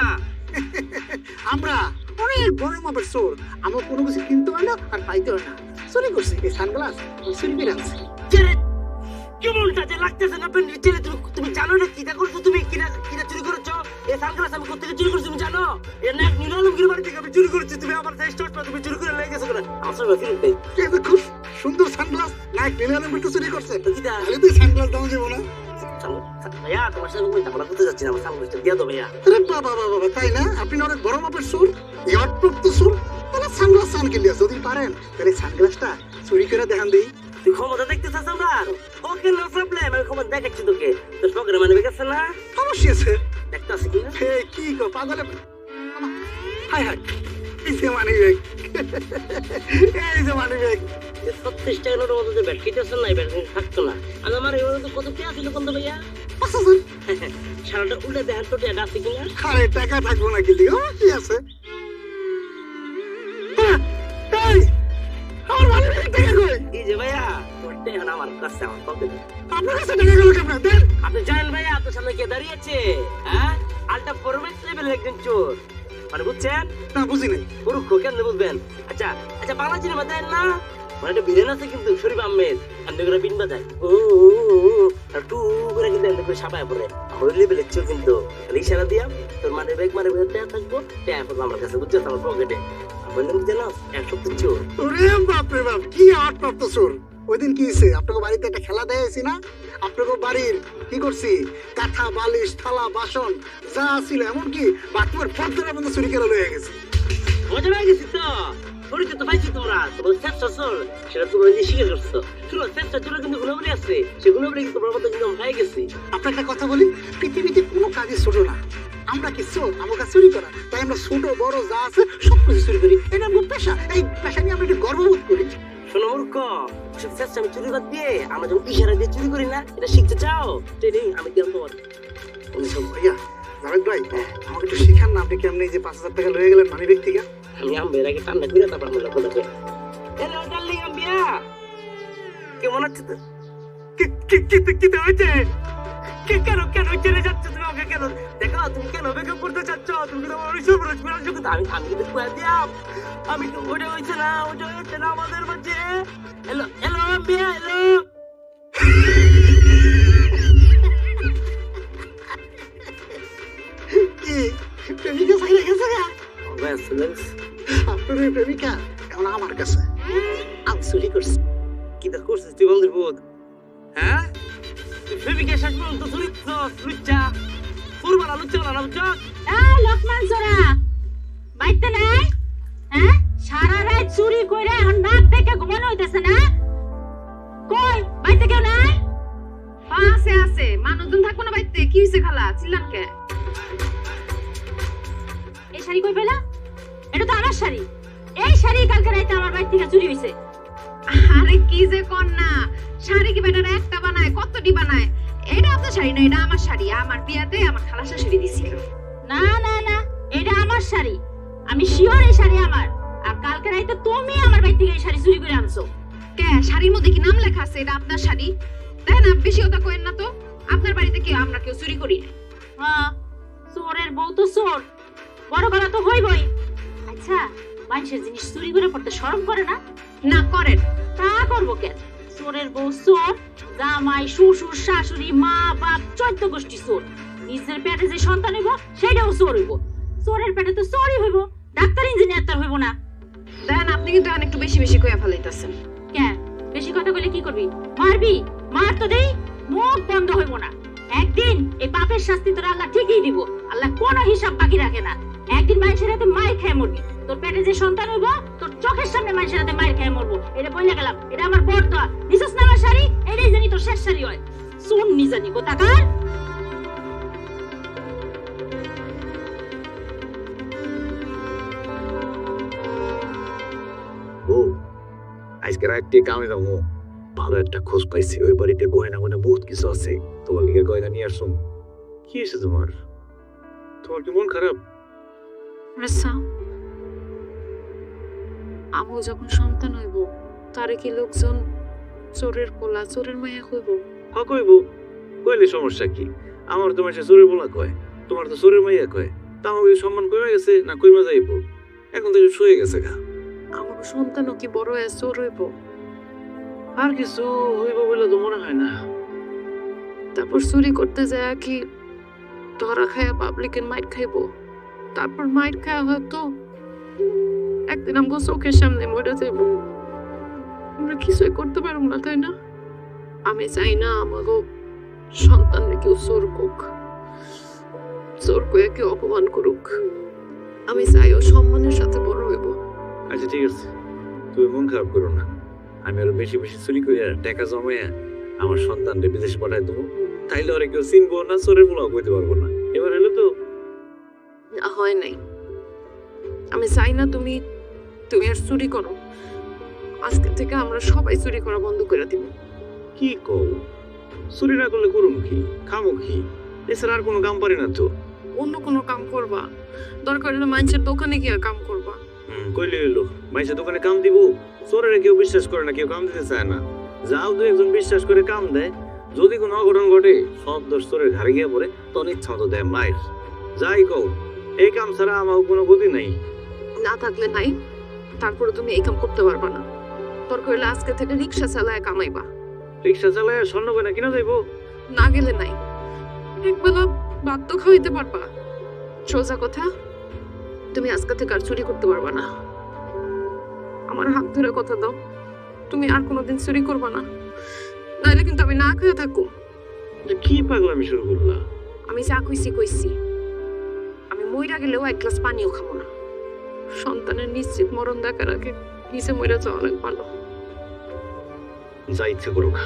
আমরা অনেক বড় মাপের চোর, আমার কোনো কিছু কিনতে হয় না আর পাইতে হয় না। চুরি করছি এই সানগ্লাস, চুরি করে আনছি। ছেড়ে কেমনটা যে লাগতেছে না পেন ছেড়ে, তুমি জানো না কিটা করছো? তুমি কিটা চুরি করেছো? এই সানগ্লাস আমি কোথা থেকে চুরি করছি তুমি জানো? এটা না নীলালমগির বাড়ি থেকে আমি চুরি করেছি। তুমি আমার সেই চশমা তুমি চুরি করে লেগে গেছো কেন? আসলে না ফিরে দেই। এই যে খুব সুন্দর সানগ্লাস, না নিলাম একটু চুরি করছে, কিটা তাহলে তুই সানগ্লাস দাম যাবো না? ভাইয়া তোমার সাথে কই আমরা কোথায় যাচ্ছি না, আমার সানগ্লাসটা দিয়ে দাও ভাইয়া। আরে বাবা বাবা বাবা, তাই না? আপনি অনেক বড় মাপের চোর, ইয়ারপ্রপ্ত চোর, তাহলে সানগ্লাস চান কিনলিয়া, যদি পারেন তাহলে সানগ্লাসটা চুরি করে দেখান দেই। তুই ক্ষমতা দেখতে চাস আমরা? ওকে নো প্রবলেম, আমি ক্ষমতা দেখাচ্ছি তোকে। তোর পকেটে মানে গেছে না? অবশ্যই আছে। দেখতে আছে কি না? হে কি গো পাগলে, হাই হাই, এই যে মানি ব্যাগ, এই যে মানি ব্যাগ। 36 টাকা নোটের মধ্যে যে ব্যাটকিটা আছে না, এই ব্যাটকি থাকতো না। আর আমার এগুলো তো কত টাকা ছিল কোন ভাইয়া? 5000। সারাটা উল্টে দেখার তো টাকা আছে কিনা? আরে টাকা থাকবো না কি লিগো, কি আছে? এই আমার মানি ব্যাগ টাকা কই? এই যে ভাইয়া, তোর টাকা আমার কাছে, আমার পকেটে। আপনার কাছে টাকা গেল কেমন? দেন। আপনি জানেন ভাইয়া আপনার সামনে কে দাঁড়িয়েছে? হ্যাঁ, আলটা ফরমেট লেভেলের একজন চোর, মানে বুঝছেন? না বুঝি নাই। পুরুষ কেমনে বুঝবেন? আচ্ছা আচ্ছা, বাংলা সিনেমা দেন না, মানে একটা বিলেন আছে কিন্তু শরীফ আহমেদ, এমনি করে বিন বাজায় আর টু করে কিন্তু এমনি করে সাপায় পড়ে। আমার লেভেলের চোর কিন্তু ইশারা দিয়া তোর মানে ব্যাগ মানে টাকা থাকবো, টাকা পড়বো আমার কাছে, বুঝছো? আমার পকেটে আমার নাম জানো 1 সপ্তাহ চোর। ওরে বাপ রে বাপ, কি আটপ্রাপ্ত চোর! ওইদিন কি হয়েছে? আপনাকে বাড়িতে একটা খেলা দেখাইছি না? আপনাকে বাড়ির কি করছি, কাঁথা বালিশ থালা বাসন যা ছিল, এমনকি বাথরুমের পর্দার মধ্যে চুরি করে লয়ে গেছি। মজা পেয়ে গেছি তো পরিচয় তো পাইছি তোমরা তোমার চেষ্টা চল সেটা তোমরা নিজে স্বীকার করছো শুনো চেষ্টা চলে কিন্তু গুণাবলী আছে সে গুণাবলী কিন্তু তোমার মধ্যে কিন্তু হয়ে গেছি। আপনার একটা কথা বলি, পৃথিবীতে কোনো কাজই ছোট না। আমরা কি চোর, আমার কাছে চুরি করা, তাই আমরা ছোট বড় যা আছে সব কিছু চুরি করি। এটা আমার পেশা, এই পেশা নিয়ে আমরা একটু গর্ববোধ করি। শোনো মূর্খ সব চেষ্টা আমি চুরি বাদ দিয়ে আমরা যখন ইশারা দিয়ে চুরি করি না এটা শিখতে চাও ট্রেনিং আমি দিলাম তোমার। ভাইয়া জাভেদ ভাই, আমাকে একটু শিখান না, আপনি কেমন এই যে 5,000 টাকা লয়ে গেলেন মানি ব্যক্তি থেকে? আমি আম্বের আগে ঠান্ডা করে তারপর আমরা কথা বলবো। হ্যালো ডার্লিং আম্বিয়া কেমন আছো তো? কি হয়েছে? কেন ছেড়ে যাচ্ছ তুমি ওকে কেন? দেখো তুমি কেন বেকআপ করতে চাচ্ছ? তুমি তো আমার সর্বনাশ করার যোগ্য। আমি কিন্তু কয়ে দিলাম আমি তো ওটা হয়েছে না আমাদের মাঝে। হ্যালো আম্বিয়া হ্যালো। কি প্রেমিকা সাইরা গেছে গা? ব্যাস আপনার ওই প্রেমিকা এখন আমার কাছে। আমি চুরি করছি। কি দা করছিস তুই বলদের বোধ? হ্যাঁ তুই প্রেমিকা শেষ পর্যন্ত লুচ্চা ফুরবালা লুচ্চা না বুঝছো? এই লোকমান জোড়া বাইতে নাই? হ্যাঁ সারা রাত চুরি কইরা এখন নাক থেকে ঘুমানো হইতেছে না? কই বাইতে কেউ নাই? আছে মানুষজন থাকবো না বাইতে। কি হইছে খালা চিল্লান কে? এই শাড়ি কই পেলা? এটা তো আমার শাড়ি। এই শাড়ি কালকে রাতে আমার বাড়ি থেকে চুরি হইছে। আরে কি যে কোন না, শাড়ি কি বেটারা একটা বানায় কতটি বানায়? এটা আপনার শাড়ি না, এটা আমার শাড়ি। আমার বিয়াতে আমার খালা শাশুড়ি দিছিল। না এটা আমার শাড়ি, আমি শিওর এই শাড়ি আমার। আর কালকে রাতে তুমি আমার বাড়ি থেকে এই শাড়ি চুরি করে আনছো। কে শাড়ির মধ্যে কি নাম লেখা আছে এটা আপনার শাড়ি? দেখেন না বেশি কথা কইেন না তো। আপনার বাড়িতে কি আমরা কেউ চুরি করি না? হ্যাঁ চোরের বউ তো চোর, বড় গলা তো হইবই। আচ্ছা মানুষের জিনিস চুরি করে পড়তে শরম করে না? না করেন। তা করবো কেন? চোরের বউ চোর, জামাই শ্বশুর শাশুড়ি মা বাপ 14 গোষ্ঠী চোর। নিজের পেটে যে সন্তান হইব সেটাও চোর হইব। চোরের পেটে তো চোরই হইব, ডাক্তার ইঞ্জিনিয়ার তার হইব না। দেখেন আপনি কিন্তু এখন একটু বেশি কইয়া ফেলাইতাছেন। কেন বেশি কথা কইলে কি করবি? মারবি? মার তো দেই, মুখ বন্ধ হইব না। একদিন এই পাপের শাস্তি তোর আল্লাহ ঠিকই দিব। আল্লাহ কোনো হিসাব বাকি রাখে না। একদিন মানুষের হাতে মায়ের খেয়ে মরবি। তোর পেটে যে সন্তান হইব তোর চোখের সামনে মানুষের হাতে মায়ের খেয়ে মরবো। এটা বইলা গেলাম, এটা আমার বড় দোয়া। নিছস না আমার শাড়ি, এটাই জানি তোর শেষ শাড়ি হয়। শুন নি জানি কোথাকার। ও আজকে রাত্রে কামে যাবো, ভালো একটা খোঁজ পাইছি। ওই বাড়িতে গয়না বহুত কিছু আছে, তোমার লিগের গয়না নিয়ে আসুন। কি হয়েছে তোমার কি মন খারাপ? আমু যখন সন্তান হইব তারে কি লোকজন চোরের পোলা চোরের মায়া কইব? কইব, কইলে সমস্যা কি? আমার তোমার সে চোরের পোলা কয়, তোমার তো চোরের মাইয়া কয়। তা আমার সম্মান কমে গেছে না কইমা যাইব? এখন তো শুয়ে গেছে গা। আমার সন্তানও কি বড় হয়ে চোর হইব? আর কিছু হইব বলে তো মনে হয় না। তারপর চুরি করতে যায় কি ধরা খায়া পাবলিকের মাইর খাইব? তারপর মাইর খাওয়া হয়তো একদিন আমগো চোখের সামনে মরে যাইব। আমরা কিছুই করতে পারবো না, তাই না? আমি চাই না আমাগো সন্তানকে কেউ চোর কোক, চোর কয়ে কেউ অপমান করুক। আমি চাই ও সম্মানের সাথে বড় হইব। আচ্ছা ঠিক আছে, তুমি মন খারাপ করো না। আমি আরো বেশি চুরি করিয়া টাকা জমাইয়া আমার সন্তানকে বিদেশে পাঠাই দেবো। তাইলে ওরা কেউ চিনবো না, চোরের পোলাও কইতে পারবো না। এবার হলো তো হয় নাই। আমি চাই না তুমি আর চুরি করো। আজকে থেকে আমরা সবাই চুরি করা বন্ধ করে দিব। কি কও? চুরি না করলে করুন কি, খামো কি? এছাড়া আর কোনো কাম পারি না তো। অন্য কোনো কাম করবা, দরকার হলে মানুষের দোকানে গিয়ে কাম করবা। কইলে এলো মাইসের দোকানে কাম দিব? চোরেরা কেউ বিশ্বাস করে না, কেউ কাম দিতে চায় না। যাও দু একজন বিশ্বাস করে কাম দেয়, যদি কোনো অঘটন ঘটে সব দোষ চোরের ঘাড়ে গিয়ে পড়ে, তখন ইচ্ছা মতো দেয় মায়ের। যাই কও, এই কাম ছাড়া আমার কোনো গতি নাই। না থাকলে নাই, তারপরে তুমি এই কাম করতে পারবা না। দরকার হলে আজকে থেকে রিক্সা চালায় কামাইবা। রিক্সা চালায় স্বর্ণ গয়না কিনা যাইবো? না গেলে নাই, একবেলা ভাত তো খাওয়াইতে পারবা। সোজা কথা, তুমি আজকে থেকে আর চুরি করতে পারবা না। আমার হাত ধরে কথা দাও, তুমি আর কোনোদিন চুরি করবা না, নাহলে কিন্তু আমি না খেয়ে থাকবো। কি পাগলামি শুরু করলা? আমি যা কইছি, আমি মইরা গেলেও এক গ্লাস পানিও খাবো না। সন্তানের নিশ্চিত মরণ দেখার আগে নিচে মরে যাওয়া অনেক ভালো। যা ইচ্ছে করুক।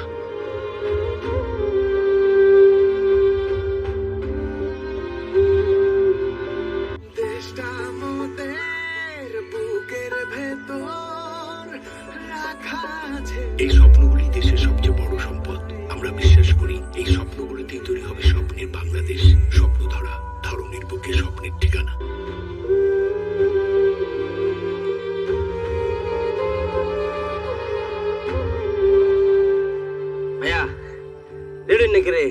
এই স্বপ্নগুলি দেশের সবচেয়ে বড় সম্পদ। আমরা বিশ্বাস করি এই স্বপ্নগুলিতেই তৈরি হবে স্বপ্নের বাংলাদেশ। স্বপ্ন ধরা, ধারণের বুকে স্বপ্নের ঠিকানা। ভাইয়া রেডি নাকি রে?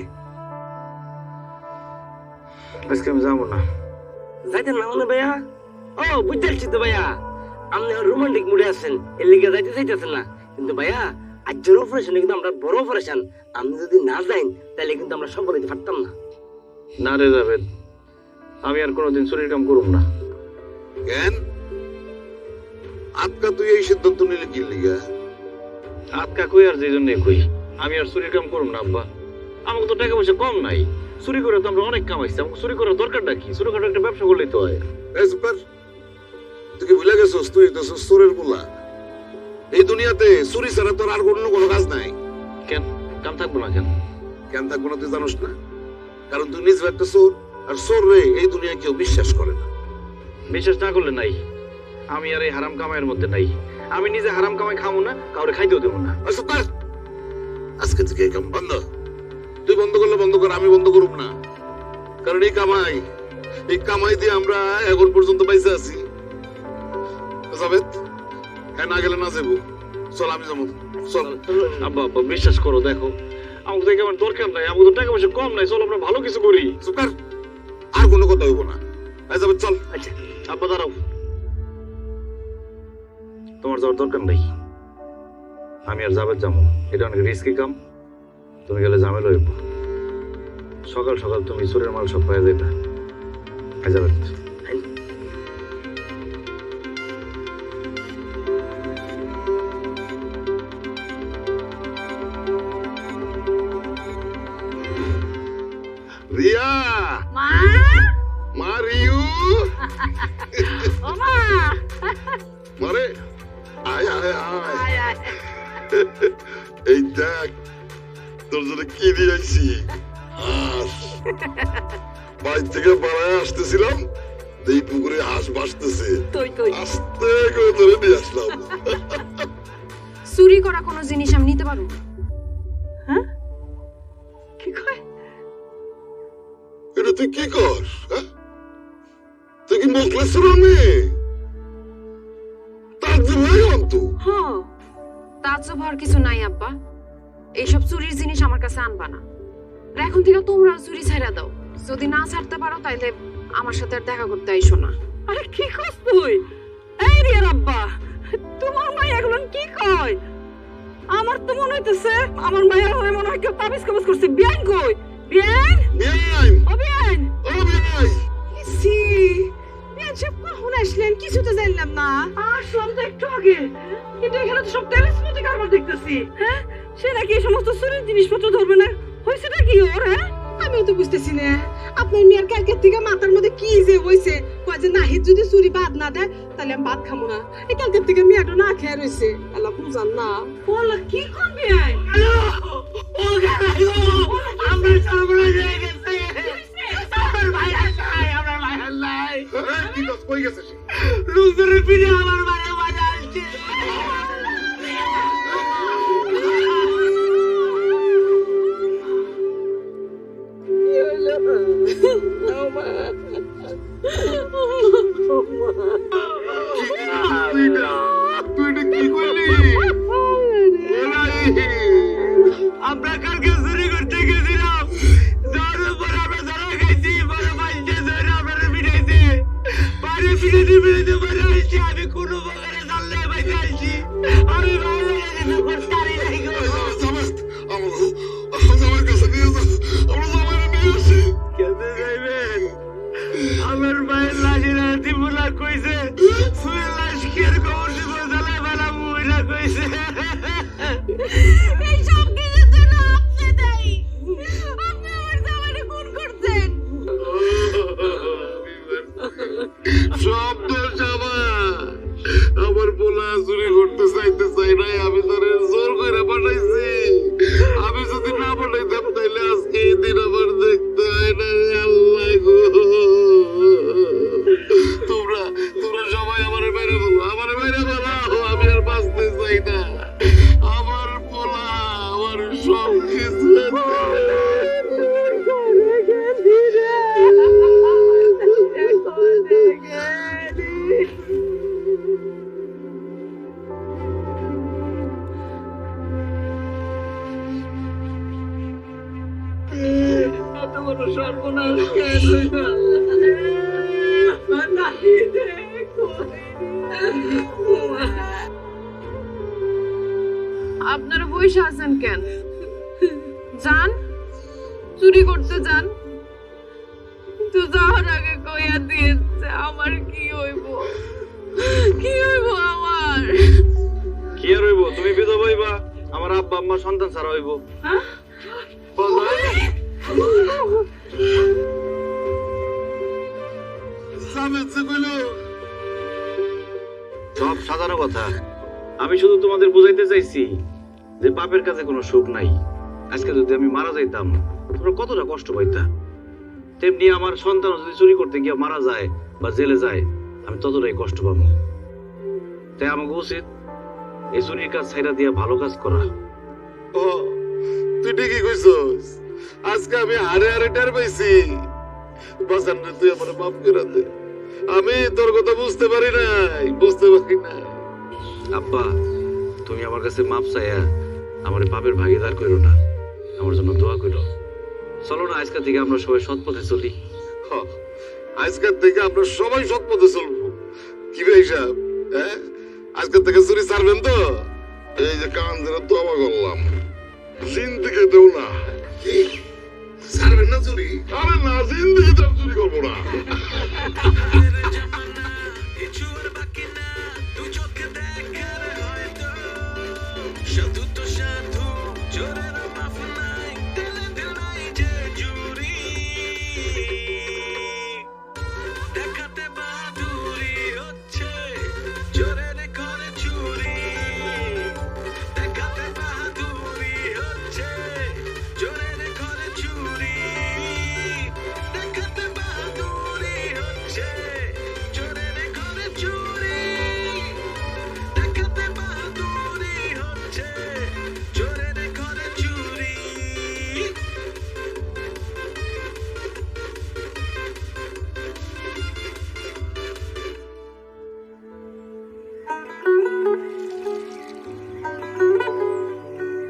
আজকে আমি যাবো না। যাইতেন না মানে ভাইয়া? ও বুঝতে তো ভাইয়া, আপনি রোমান্টিক মুডে আছেন, এর লিগে যাইতে চাইতেছেন না। কিন্তু ভাইয়া আজকের অপারেশনে কিন্তু আমরা বড় অপারেশন, আপনি যদি না যাইন তাহলে কিন্তু আমরা সফল হইতে পারতাম না। না রে যাবেদ, আমি আর কোনোদিন শরীর কাম করুম না। কেন আজকা তুই এই সিদ্ধান্ত নিলে কি লিগা? আজকা কই আর যে জন্য কই, আমি আর শরীর কাম করুম না আব্বা। আমাকে তো টাকা পয়সা কম নাই, চুরি করে তো আমরা অনেক কামাইছি। আমাকে চুরি করার দরকারটা কি? চুরি করার একটা ব্যবসা করলেই তো হয়। তুই কি ভুলে গেছিস তুই তো চোরের পোলা। এই দুনিয়াতে চুরি ছাড়া তোর আর অন্য কোনো কাজ নাই। কেন কাম থাকবো না? কেন কেন থাকবো না তুই জানোস না? কারণ তুই নিজে একটা চোর, আর চোর রে এই দুনিয়ায় কেউ বিশ্বাস করে না। বিশ্বাস না করলে নাই, আমি আর এই হারাম কামাইয়ের মধ্যে নাই। আমি নিজে হারাম কামাই খাবো না, কাউরে খাইতেও দেবো না। আজকে থেকে এই কাম বন্ধ। তুই বন্ধ করলে বন্ধ কর, আমি বন্ধ করব না। কারণ এই কামাই দিয়ে আমরা এখন পর্যন্ত পাইছে আছি। জাবেদ, হ্যাঁ না গেলে না যাবো। চল আমি যাবো, চল। আব্বা আব্বা বিশ্বাস করো, দেখো আমাকে তো আমার দরকার নাই, আমাকে তো টাকা পয়সা কম নাই। চল আমরা ভালো কিছু করি। সুকার আর কোনো কথা হইব না। জাবেদ চল। আচ্ছা আব্বা দাঁড়াও, তোমার যাওয়ার দরকার নাই। আমি আর যাবেদ যাবো, এটা অনেক রিস্কি কাম। তুমি গেলে ঝামেলা হইব। সকাল সকাল তুমি চোরের মাল সব পাই যাইবা। যাবেদ রিয়া, মা, মা রিউ, ও মা, মারে আয় আয় আয়। আয় আয়। এই দেখ তোর জন্য কি দিয়ে আইছি। হাঁস বাইর থেকে বাড়ায় আসতেছিলাম, এই পুকুরে হাঁস ভাসতেছে। তুই আস্তে করে ধরে নিয়ে আসলাম। চুরি করা কোনো জিনিস আমি নিতে পারবো না। হ্যাঁ কি কয়? এটা তুই কি কর? তুই কি মুখলেশ্বর মেয়ে? তার জন্যই অন্তু। হ্যাঁ, তাজ্জব হওয়ার কিছু নাই আব্বা। এইসব চুরির জিনিস আমার কাছে আনবা না। আর এখন থেকে তোমরা চুরি ছাইড়া দাও। যদি না ছাড়তে পারো তাইলে আমার সাথে আর দেখা করতে আইসো না। আরে কি কস তুই? এই রিয়ার আব্বা, তোমার মা এগুলো কি কয়? আমার তো মনে হইতেছে আমার মায়ের হয়ে মনে হয় কেউ তাবিজ কবজ করছে। বিয়ান কই? বিয়ান, বিয়াই, ও বিয়ান, ও বিয়াই। সি বিয়ান সব কখন আসলেন? কিছু তো জানলাম না। আসলাম তো একটু আগে, কিন্তু এখানে তো সব টেলিস্কোপিক কারবার দেখতেছি। হ্যাঁ, সে নাকি এই সমস্ত চুরির জিনিসপত্র ধরবে না। হয়েছেটা কি ওর? হ্যাঁ, আমিও তো বুঝতেছি না। আপনার মেয়ের কালকের থেকে মাথার মধ্যে কি যে হয়েছে, কয় যে নাহিদ যদি চুরি বাদ না দেয় তাহলে আমি ভাত খাবো না। এই কালকের থেকে মেয়েটা না খেয়ে রয়েছে। আল্লাহ বুঝান না। ওলা কি করবি? আমরা সর্বনাশ হয়ে গেছে। আমার ভাই আসাই, আমার ভাই আল্লাহ কি দোষ কই গেছে সে? রুজুরের পিঠে আমার বাড়ি বাজা আসছে। আমরা কালকে চুরি করতে গেছিলাম, যাওয়ার পর আমরা যারা খাইছি বড় মাইনছে ধরে আপনারা পিটাইছে। বাড়ি পিটাইতে পরে আসছি, আমি কোনো প্রকারে জানলে বাইরে আসছি। আমি বাইরে গেছি করতারি নাই গো। আমার কাছে নিয়ে যা, আমরা জামাই নিয়ে আসি। কেমনে যাইবেন? আমার মায়ের লাশের হাতি বলা কইছে, সুয়ের লাশ কের খবর দিব জ্বালা বেলা মুইরা কইছে। এই সব কিছুর জন্য আপনি দায়ী। আপনি আমার জামাইরে খুন করছেন। সব দোষ আমার। সব কিছু এত বড় সর্বনাশ কেন হইল আল্লাহ? নাহিদে কই? আপনারা বসে আছেন কেন? যান, চুরি করতে যান। তো যাওয়ার আগে কইয়া দিয়েছে আমার কি হইব, কি হইব আমার? কি আর হইব? তুমি বিধবা হইবা, আমার আব্বা আম্মা সন্তান ছাড়া হইব। সব সাজানো কথা। আমি শুধু তোমাদের বুঝাইতে চাইছি যে বাপের কাছে কোনো সুখ নাই। আজকে যদি আমি মারা যাইতাম তোমরা কতটা কষ্ট পাইতা, তেমনি আমার সন্তান যদি চুরি করতে গিয়ে মারা যায় বা জেলে যায় আমি ততটাই কষ্ট পাবো। তাই আমাকে উচিত এই চুরির কাজ ছাইরা দিয়া ভালো কাজ করা। ও তুই ঠিকই কইছস, আজকে আমি হারে হারে টের পাইছি। বাসান রে, তুই আমার মাফ করে দে। আমি তোর কথা বুঝতে পারি নাই। আব্বা, তুমি আমার কাছে মাপ চাইয়া আমার পাপের ভাগিদার করো না, আমার জন্য দোয়া করো। চলো না আজকে থেকে আমরা সবাই সৎ পথে চলি। আজকের থেকে আমরা সবাই সৎ পথে চলবো। কি ভাই সাহেব, হ্যাঁ আজকের থেকে চুরি ছাড়বেন তো? এই যে কান ধরে দোয়া করলাম, জিন্দিকে দেও না। কি ছাড়বেন না চুরি? আরে না, জিন্দিকে তো চুরি করবো না।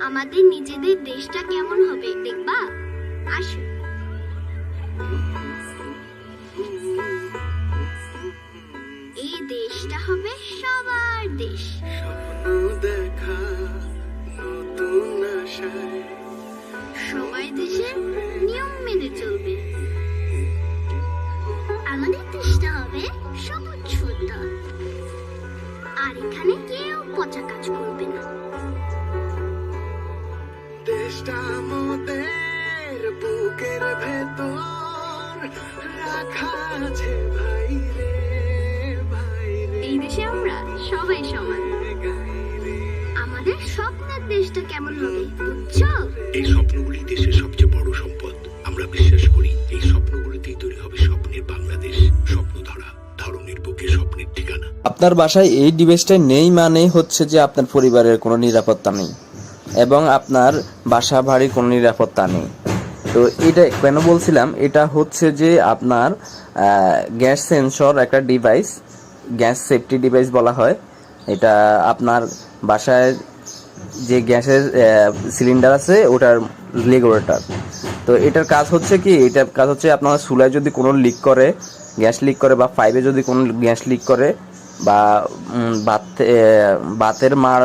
আমাদের নিজেদের দেশটা কেমন হবে দেখবা, আসো। এই দেশটা হবে সবার দেশ। সবাই দেশের নিয়ম মেনে চলবে। আমাদের দেশটা হবে সবুজ সুন্দর, আর এখানে কেউ পচা কাজ করবে না। দেশটা আমাদের বুকের ভেতর রাখা আছে ভাই রে, ভাই রে। এই দেশে আমরা সবাই সমান। আমাদের স্বপ্নের দেশটা কেমন হবে বুঝছো? এই স্বপ্নগুলি দেশের সবচেয়ে বড় সম্পদ। আমরা বিশ্বাস করি এই স্বপ্নগুলিতেই তৈরি হবে স্বপ্নের বাংলাদেশ। স্বপ্নধারা, ধরনের বুকে স্বপ্নের ঠিকানা। আপনার বাসায় এই ডিভাইসটা নেই মানে হচ্ছে যে আপনার পরিবারের কোনো নিরাপত্তা নেই এবং আপনার বাসা বাড়ির কোনো নিরাপত্তা নেই। তো এটা কেন বলছিলাম, এটা হচ্ছে যে আপনার গ্যাস সেন্সর একটা ডিভাইস, গ্যাস সেফটি ডিভাইস বলা হয়। এটা আপনার বাসায় যে গ্যাসের সিলিন্ডার আছে ওটার রেগুলেটর। তো এটার কাজ হচ্ছে কি, এটার কাজ হচ্ছে আপনার চুলায় যদি কোনো লিক করে, গ্যাস লিক করে, বা পাইপে যদি কোনো গ্যাস লিক করে, বা বাতের মার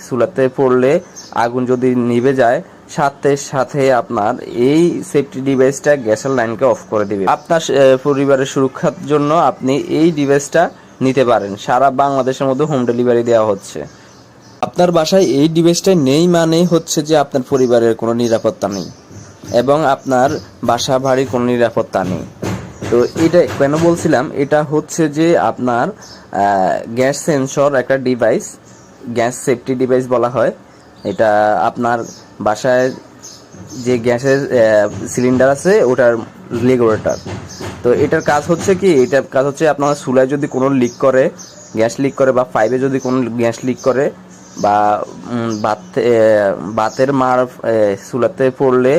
চুলাতে পড়লে আগুন যদি নিভে যায়, সাথে সাথে আপনার এই সেফটি ডিভাইসটা গ্যাসের লাইনকে অফ করে দিবে। আপনার পরিবারের সুরক্ষার জন্য আপনি এই ডিভাইসটা নিতে পারেন। সারা বাংলাদেশের মধ্যে হোম ডেলিভারি দেওয়া হচ্ছে। আপনার বাসায় এই ডিভাইসটা নেই মানে হচ্ছে যে আপনার পরিবারের কোনো নিরাপত্তা নেই এবং আপনার বাসা বাড়ির কোনো নিরাপত্তা নেই। তো এটা কেন বলছিলাম, এটা হচ্ছে যে আপনার গ্যাস সেন্সর একটা ডিভাইস, গ্যাস সেফটি ডিভাইস বলা হয়। এটা আপনার বাসায় যে গ্যাসের সিলিন্ডার আছে ওটার রেগুলেটর। তো এটার কাজ হচ্ছে কি, এটার কাজ হচ্ছে আপনার চুলায় যদি কোনো লিক করে, গ্যাস লিক করে, বা পাইপে যদি কোনো গ্যাস লিক করে, বা বাতের মার চুলাতে পড়লে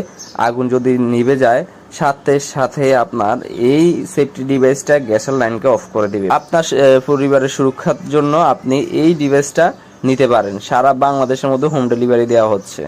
আগুন যদি নিভে যায় সাথে সাথে আপনার এই সেফটি ডিভাইসটা গ্যাসের লাইনকে অফ করে দিবে। আপনার পরিবারের সুরক্ষার জন্য আপনি এই ডিভাইসটা নিতে পারেন। সারা বাংলাদেশের মধ্যে হোম ডেলিভারি দেওয়া হচ্ছে।